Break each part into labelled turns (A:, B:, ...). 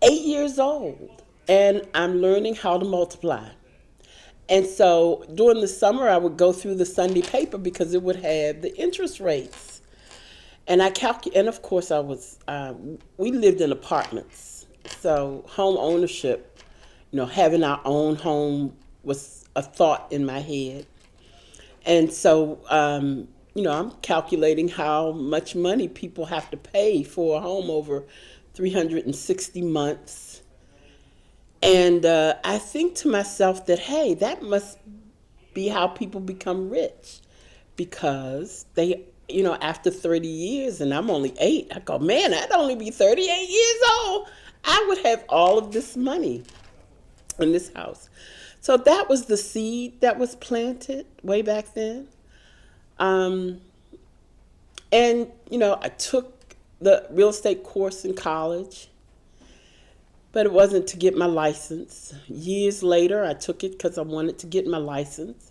A: 8 years old, and I'm learning how to multiply. And so during the summer, I would go through the Sunday paper because it would have the interest rates. And and of course, we lived in apartments. So home ownership, having our own home was a thought in my head. And so, I'm calculating how much money people have to pay for a home over 360 months. And I think to myself that, hey, that must be how people become rich because after 30 years, and I'm only 8, I go, man, I'd only be 38 years old. I would have all of this money in this house. So that was the seed that was planted way back then. Um, and I took the real estate course in college, but it wasn't to get my license. Years later, I took it because I wanted to get my license.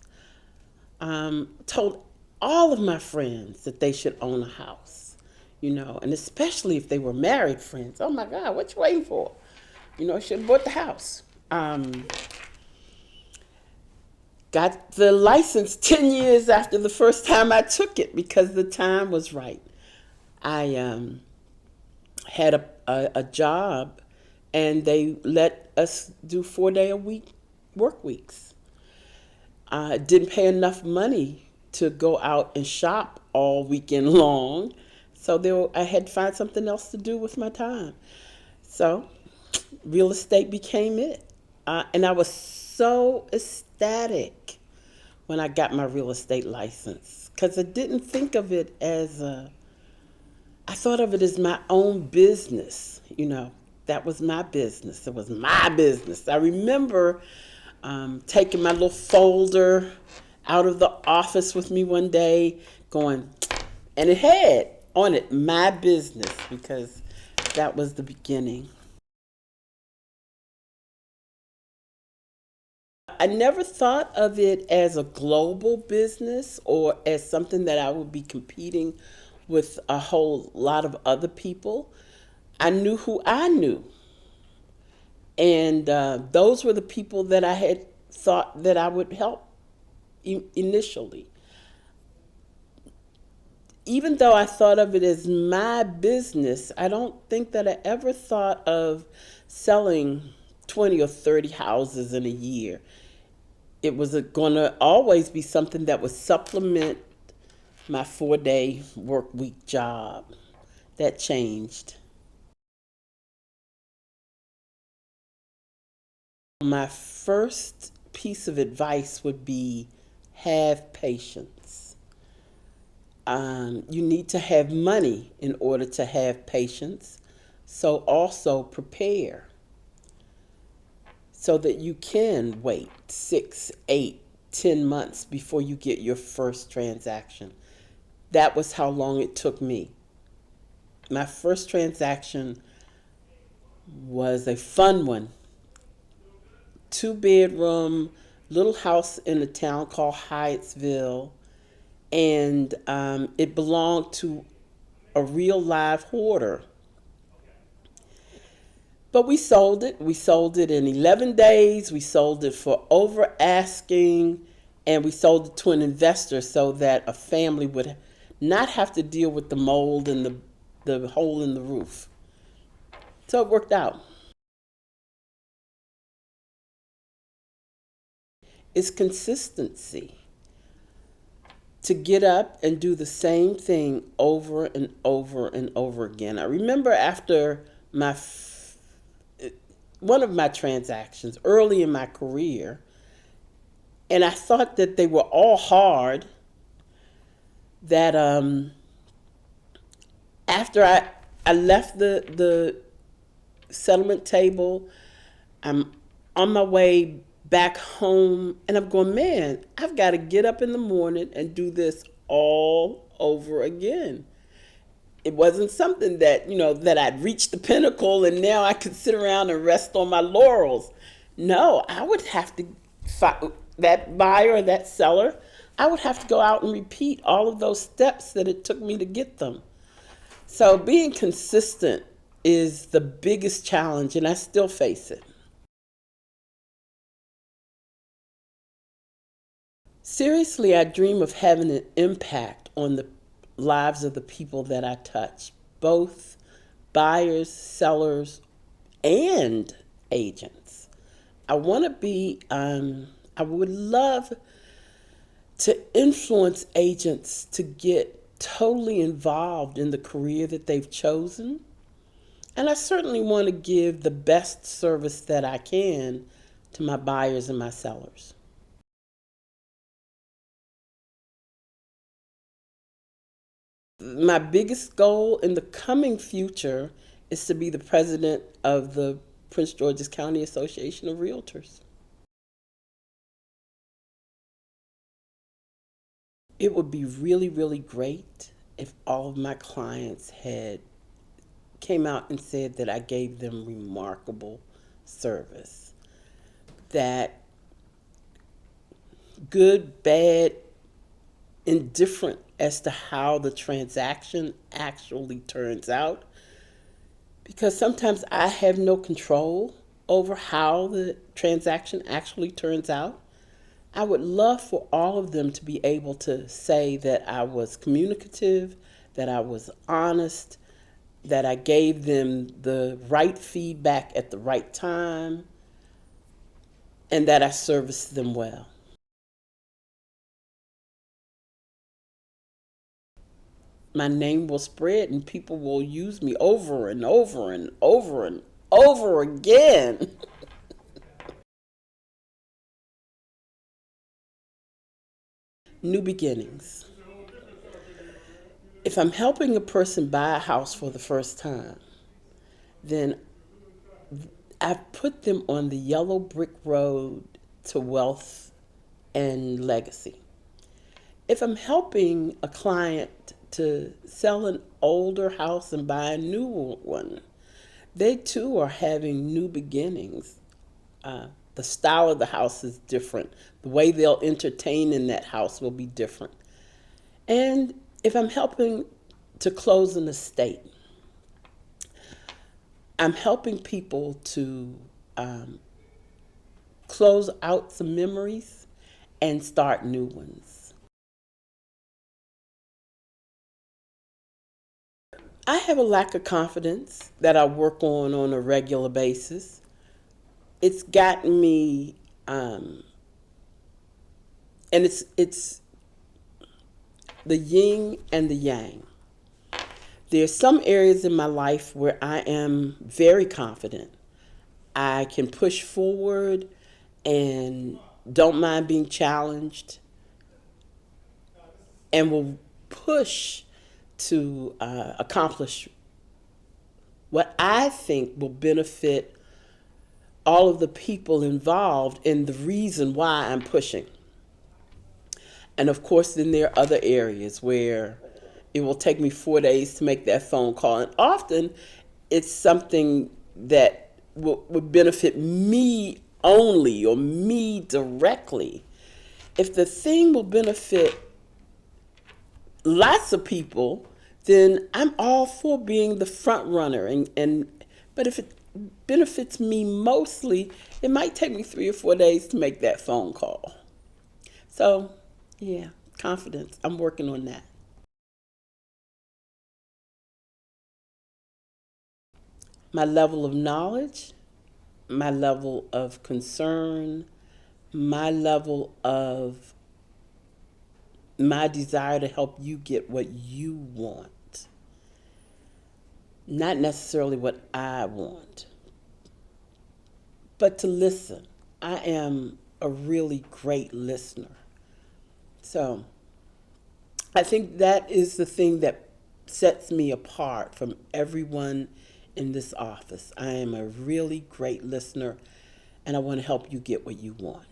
A: Told all of my friends that they should own a house, and especially if they were married friends. Oh my God, what you waiting for? I should have bought the house. Got the license 10 years after the first time I took it because the time was right. I had a job, and they let us do 4-day-a-week work weeks. I didn't pay enough money to go out and shop all weekend long, so I had to find something else to do with my time. So real estate became it. And I was so ecstatic when I got my real estate license because I didn't think of it I thought of it as my own business. That was my business. It was my business. I remember taking my little folder out of the office with me one day, going, and it had on it my business because that was the beginning. I never thought of it as a global business or as something that I would be competing with a whole lot of other people. I knew who I knew. And those were the people that I had thought that I would help initially. Even though I thought of it as my business, I don't think that I ever thought of selling 20 or 30 houses in a year. It was going to always be something that would supplement my 4-day work week job. That changed. My first piece of advice would be have patience. You need to have money in order to have patience. So also prepare so that you can wait 6, 8, 10 months before you get your first transaction. That was how long it took me. My first transaction was a fun one. 2-bedroom little house in a town called Hyattsville, and it belonged to a real live hoarder. But we sold it. We sold it in 11 days. We sold it for over asking, and we sold it to an investor so that a family would not have to deal with the mold and the hole in the roof. So it worked out. It's consistency. To get up and do the same thing over and over and over again. I remember after one of my transactions early in my career, and I thought that they were all hard, that after I left the settlement table, I'm on my way back home, and I'm going, man, I've got to get up in the morning and do this all over again. It wasn't something that I'd reached the pinnacle and now I could sit around and rest on my laurels. No, I would have to that buyer or that seller, I would have to go out and repeat all of those steps that it took me to get them. So being consistent is the biggest challenge, and I still face it. Seriously, I dream of having an impact on the lives of the people that I touch, both buyers, sellers, and agents. I want to be, I would love to influence agents to get totally involved in the career that they've chosen. And I certainly want to give the best service that I can to my buyers and my sellers. My biggest goal in the coming future is to be the president of the Prince George's County Association of Realtors. It would be really, really great if all of my clients had came out and said that I gave them remarkable service. That good, bad, indifferent as to how the transaction actually turns out, because sometimes I have no control over how the transaction actually turns out. I would love for all of them to be able to say that I was communicative, that I was honest, that I gave them the right feedback at the right time, and that I serviced them well. My name will spread and people will use me over and over and over and over again. New beginnings. If I'm helping a person buy a house for the first time, then I've put them on the yellow brick road to wealth and legacy. If I'm helping a client to sell an older house and buy a new one, they too are having new beginnings. The style of the house is different. The way they'll entertain in that house will be different. And if I'm helping to close an estate, I'm helping people to close out some memories and start new ones. I have a lack of confidence that I work on a regular basis. It's gotten me, and it's the yin and the yang. There's some areas in my life where I am very confident. I can push forward and don't mind being challenged and will push to accomplish what I think will benefit all of the people involved and the reason why I'm pushing. And of course, then there are other areas where it will take me 4 days to make that phone call. And often it's something that would benefit me only or me directly. If the thing will benefit lots of people, then I'm all for being the front runner. But if it benefits me mostly, it might take me 3 or 4 days to make that phone call. So, yeah, confidence. I'm working on that. My level of knowledge, my level of concern, my level of my desire to help you get what you want, not necessarily what I want, but to listen. I am a really great listener. So I think that is the thing that sets me apart from everyone in this office. I am a really great listener and I want to help you get what you want.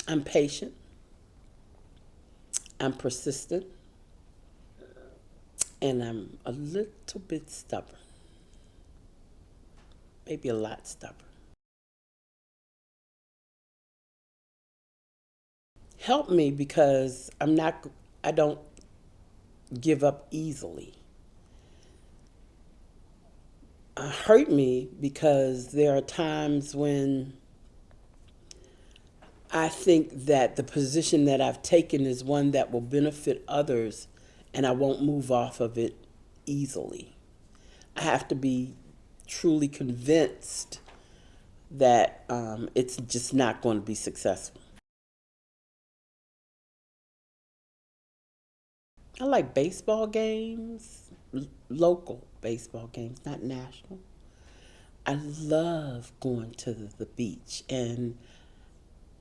A: I'm patient, I'm persistent, and I'm a little bit stubborn, maybe a lot stubborn. Help me because I don't give up easily. Hurt me because there are times when I think that the position that I've taken is one that will benefit others, and I won't move off of it easily. I have to be truly convinced that it's just not going to be successful. I like baseball games, local baseball games, not national. I love going to the beach and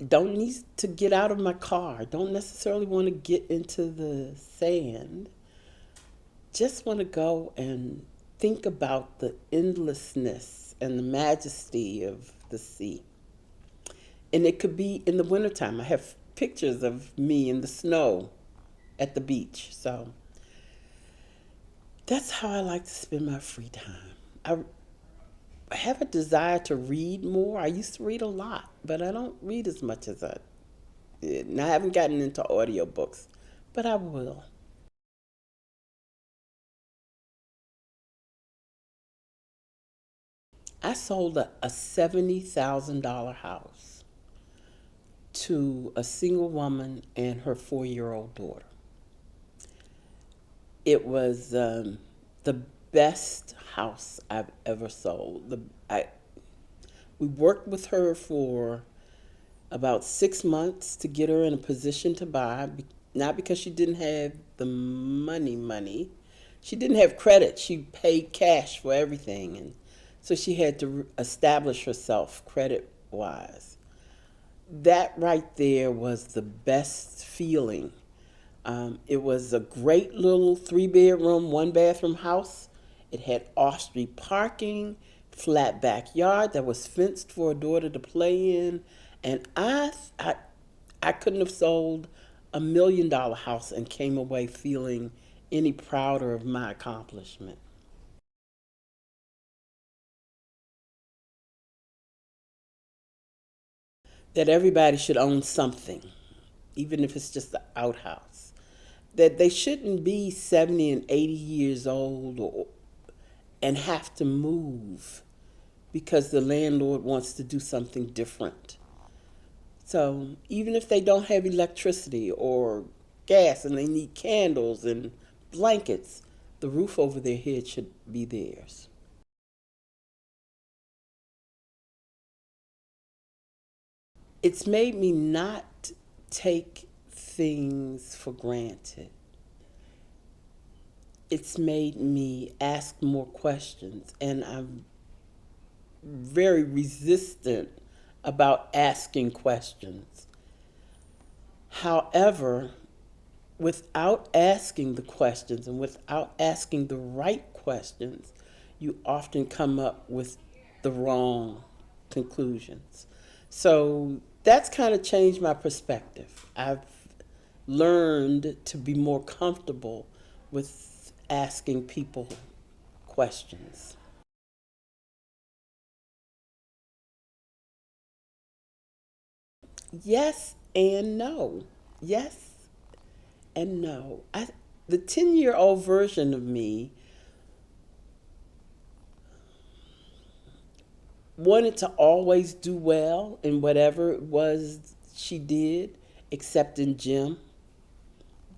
A: don't need to get out of my car. Don't necessarily want to get into the sand. Just want to go and think about the endlessness and the majesty of the sea. And it could be in the wintertime. I have pictures of me in the snow at the beach. So that's how I like to spend my free time. I have a desire to read more. I used to read a lot, but I don't read as much as I did. And I haven't gotten into audiobooks, but I will. I sold a $70,000 house to a single woman and her 4-year-old daughter. It was the best house I've ever sold. We worked with her for about 6 months to get her in a position to buy, not because she didn't have the money. She didn't have credit. She paid cash for everything. And so she had to establish herself credit wise. That right there was the best feeling. It was a great little 3-bedroom, 1-bathroom house. It had off-street parking, flat backyard that was fenced for a daughter to play in, and I couldn't have sold $1 million house and came away feeling any prouder of my accomplishment. That everybody should own something, even if it's just the outhouse. That they shouldn't be 70 and 80 years old and have to move because the landlord wants to do something different. So even if they don't have electricity or gas and they need candles and blankets, the roof over their head should be theirs. It's made me not take things for granted. It's made me ask more questions, and I'm very resistant about asking questions. However, without asking the questions and without asking the right questions, you often come up with the wrong conclusions. So that's kind of changed my perspective. I've learned to be more comfortable with asking people questions. Yes and no. Yes and no. The 10-year-old version of me wanted to always do well in whatever it was she did, except in gym.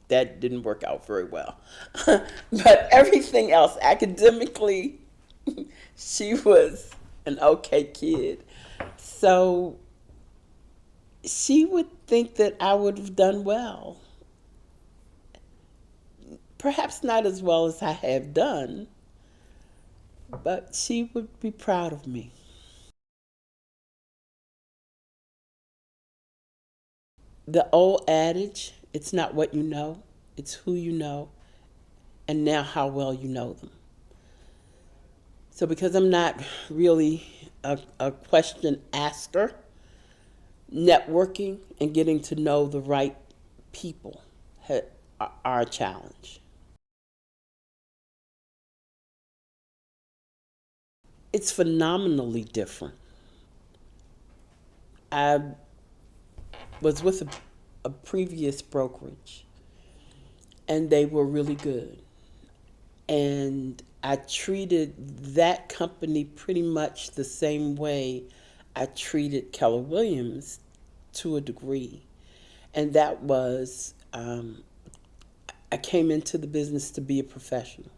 A: That didn't work out very well. But everything else, academically, she was an okay kid. So she would think that I would have done well. Perhaps not as well as I have done, but she would be proud of me. The old adage, it's not what you know, it's who you know, and now how well you know them. So, because I'm not really a question asker, networking and getting to know the right people are a challenge. It's phenomenally different. I was with a previous brokerage, and they were really good. And I treated that company pretty much the same way I treated Keller Williams to a degree. And that was, I came into the business to be a professional.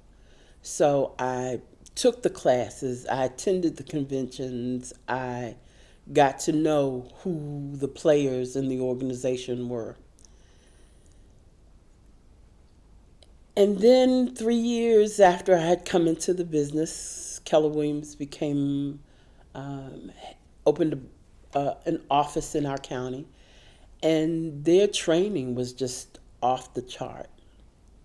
A: So I took the classes, I attended the conventions, I got to know who the players in the organization were. And then 3 years after I had come into the business, Keller Williams became um, opened an office in our county, and their training was just off the chart.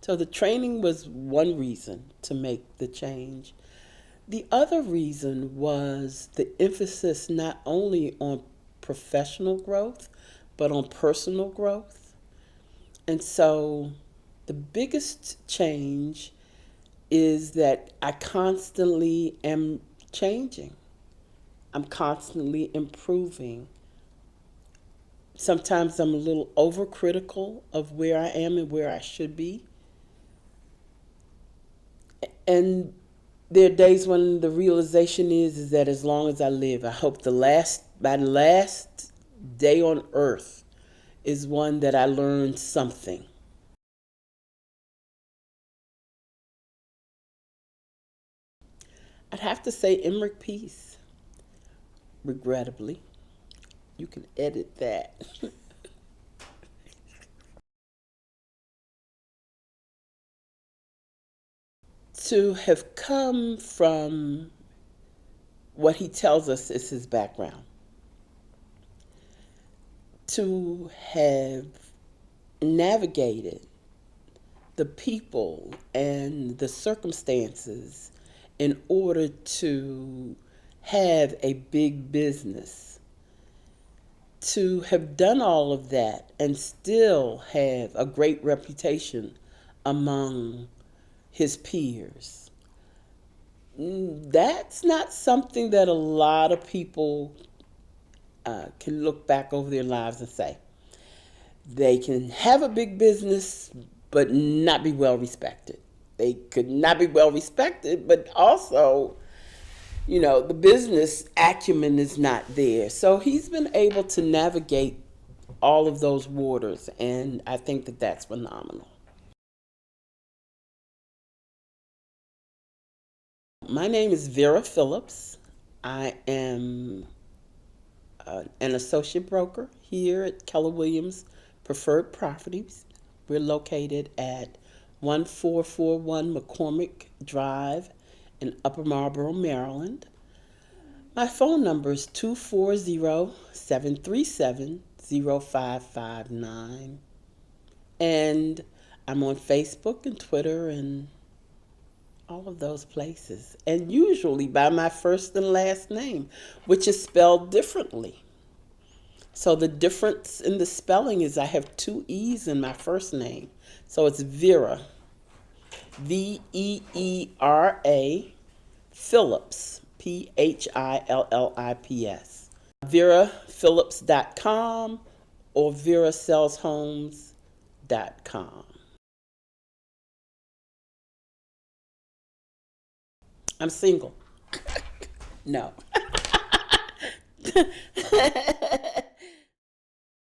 A: So the training was one reason to make the change. The other reason was the emphasis not only on professional growth, but on personal growth. And so the biggest change is that I constantly am changing. I'm constantly improving. Sometimes I'm a little overcritical of where I am and where I should be. And there are days when the realization is that as long as I live, I hope my last day on earth is one that I learned something. I'd have to say Emmerich Peace, regrettably. You can edit that. To have come from what he tells us is his background, to have navigated the people and the circumstances in order to have a big business, to have done all of that and still have a great reputation among his peers. That's not something that a lot of people can look back over their lives and say. They can have a big business but not be well respected. They could not be well respected, but also, the business acumen is not there. So he's been able to navigate all of those waters, and I think that that's phenomenal. My name is Veera Phillips. I am an associate broker here at Keller Williams Preferred Properties. We're located at 1441 McCormick Drive in Upper Marlboro, Maryland. My phone number is 240-737-0559. And I'm on Facebook and Twitter and all of those places. And usually by my first and last name, which is spelled differently. So the difference in the spelling is I have two E's in my first name. So it's Veera, Veera Phillips, Phillips. VeeraPhillips.com or VeeraSellsHomes.com. I'm single. No.